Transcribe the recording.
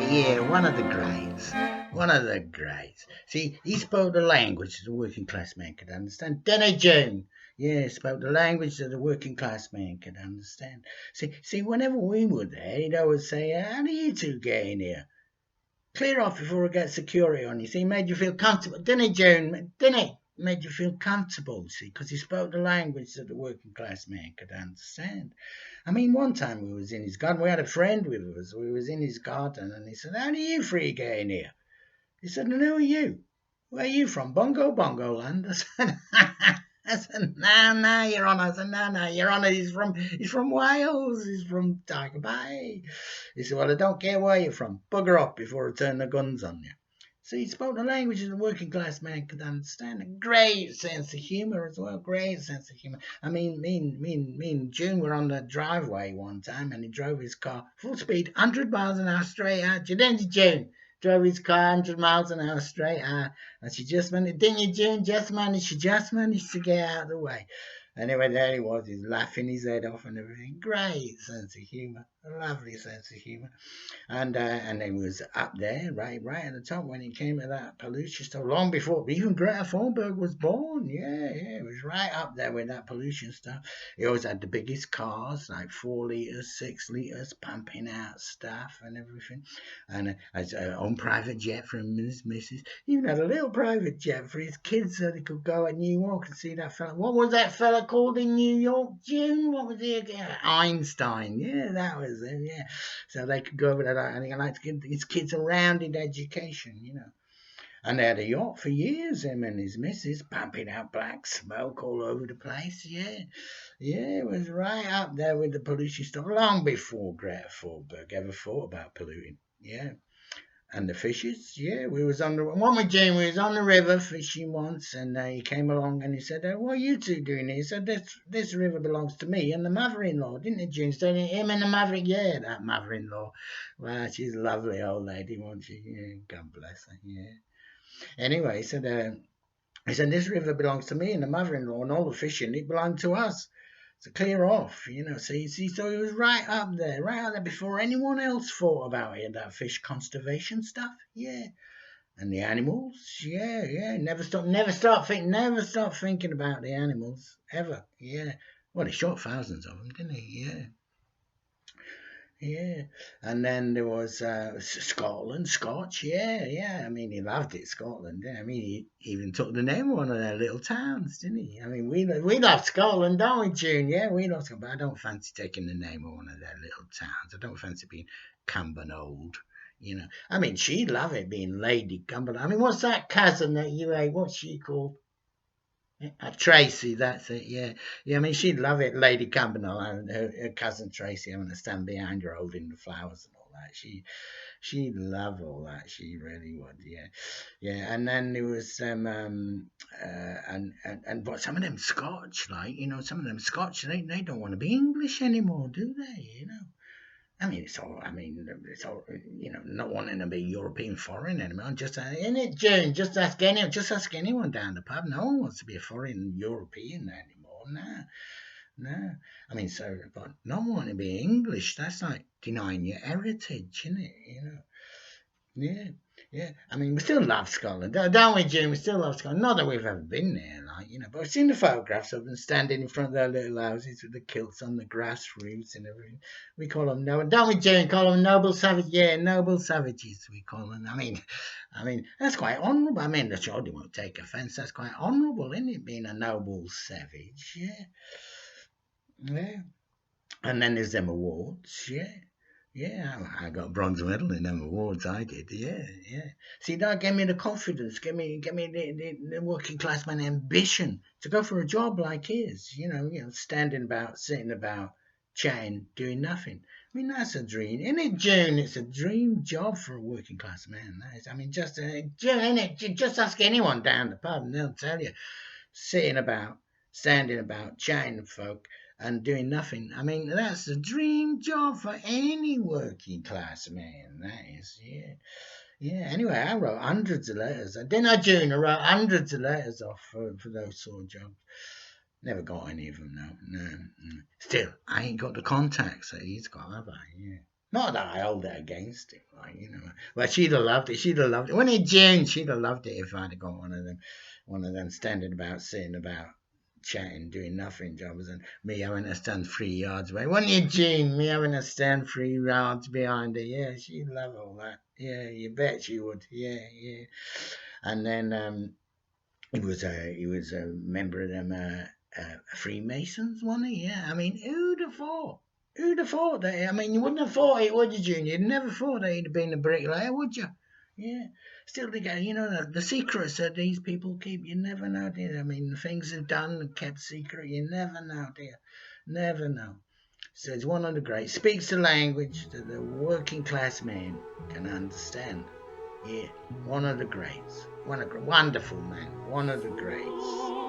Yeah, one of the greats. One of the greats. See, he spoke the language that the working class man could understand. Denny June. Yeah, spoke the language that the working class man could understand. See, whenever we were there, he'd always say, "How do you two get in here? Clear off before we get security on you." See, he made you feel comfortable. Didn't he, June? Didn't he? Made you feel comfortable, see, because he spoke the language that the working class man could understand. I mean, one time we was in his garden. We had a friend with us. We was in his garden, and he said, "How do you three get in here?" He said, "And who are you? Where are you from? Bongo land?" I said, "No, Your Honour." I said, "No, Your Honour. He's from Wales. He's from Tiger Bay." He said, "Well, I don't care where you're from. Bugger up before I turn the guns on you." So he spoke the language the working class man could understand. A great sense of humour as well. Great sense of humour. I mean, me and June were on the driveway one time, and he drove his car full speed, 100 miles an hour straight out. Didn't you, June? Drove his car 100 miles an hour straight out, and she just managed. Didn't you, June? She just managed to get out of the way. Anyway, there he was. He's laughing his head off and everything. Great sense of humour. A lovely sense of humour. And he was up there, right at the top when he came to that pollution stuff, long before even Greta Thunberg was born. Yeah, it was right up there with that pollution stuff. He always had the biggest cars, like 4 litres, 6 litres, pumping out stuff and everything. And his own private jet for his missus. He even had a little private jet for his kids so they could go at New York and see that fella. What was that fella called in New York, June? What was he again? Einstein. Yeah, that was it, yeah. So they could go over there, and he liked to give his kids a rounded education, And they had a yacht for years, him and his missus, pumping out black smoke all over the place. Yeah, it was right up there with the pollution stuff, long before Greta Thunberg ever thought about polluting. Yeah. And the fishes, yeah, we was on the one with Jane. We was on the river fishing once, and he came along and he said, "What are you two doing here?" He said, "This river belongs to me and the mother-in-law, didn't it, June?" Said him and the mother, yeah, that mother-in-law. Well, she's a lovely old lady, wasn't she? Yeah, God bless her. Yeah. Anyway, he said, "This river belongs to me and the mother-in-law, and all the fishing it belonged to us." To clear off, See, so he was right up there before anyone else thought about it. That fish conservation stuff, yeah, and the animals, yeah. Never stop thinking about the animals ever, yeah. Well, he shot thousands of them, didn't he? Yeah. Yeah, and then there was Scotland, Scotch. Yeah. I mean, he loved it, Scotland. Yeah. I mean, he even took the name of one of their little towns, didn't he? I mean, we love Scotland, don't we, June? Yeah, we love Scotland, but I don't fancy taking the name of one of their little towns. I don't fancy being Cumbernauld. I mean, she'd love it being Lady Cumbernauld. I mean, what's that cousin that you ate? What's she called? Tracy, that's it. Yeah. I mean, she'd love it, Lady Cumbernauld, and her cousin Tracy having to stand behind her holding the flowers and all that. She'd love all that. She really would. Yeah. And then there was but some of them Scotch, some of them Scotch, they don't want to be English anymore, do they? I mean, it's all. Not wanting to be European foreign anymore. Just in it, June. Just ask anyone down the pub. No one wants to be a foreign European anymore. No. I mean, but not wanting to be English. That's like denying your heritage, isn't it? Yeah. I mean, we still love Scotland, don't we, Jim? We still love Scotland. Not that we've ever been there, but we've seen the photographs of them standing in front of their little houses with the kilts on the grass roofs and everything. We call them don't we, Jim? Call them noble savages. Yeah, noble savages. We call them. I mean, that's quite honourable. I mean, the children won't take offence. That's quite honourable, isn't it? Being a noble savage. Yeah. And then there's them awards. Yeah, I got a bronze medal in them awards. I did. Yeah. See, that gave me the confidence, gave me the working class man ambition to go for a job like his. Standing about, sitting about, chatting, doing nothing. I mean, that's a dream, isn't it, June? It's a dream job for a working class man. That is. I mean, June, isn't it? Just ask anyone down the pub, and they'll tell you, sitting about, standing about, chatting to folk and doing nothing. I mean, that's the dream job for any working class man. That is, yeah. Anyway, I wrote hundreds of letters. Didn't I, June? I wrote hundreds of letters off for those sort of jobs. Never got any of them, no. Still, I ain't got the contacts that he's got, have I? Not that I hold it against him, But she'd have loved it. She'd have loved it. When it June, she'd have loved it if I'd have got one of them standing about, sitting about, chatting, doing nothing jobs, and me having to stand 3 yards away. Wouldn't you, Jean? Me having to stand 3 yards behind her. Yeah, she'd love all that. Yeah, you bet she would. Yeah, yeah. And then he was a member of them Freemasons, wasn't he? Yeah. I mean, who'd have thought? Who'd have thought that? I mean, you wouldn't have thought it, would you, Junior? You'd never thought that he'd have been a bricklayer, would you? Yeah. Still, the secrets that these people keep, you never know, dear. I mean, the things they've done and kept secret, you never know, dear. Never know. So it's one of the great. Speaks the language that the working class man can understand. Yeah, one of the greats. Wonderful man. One of the greats.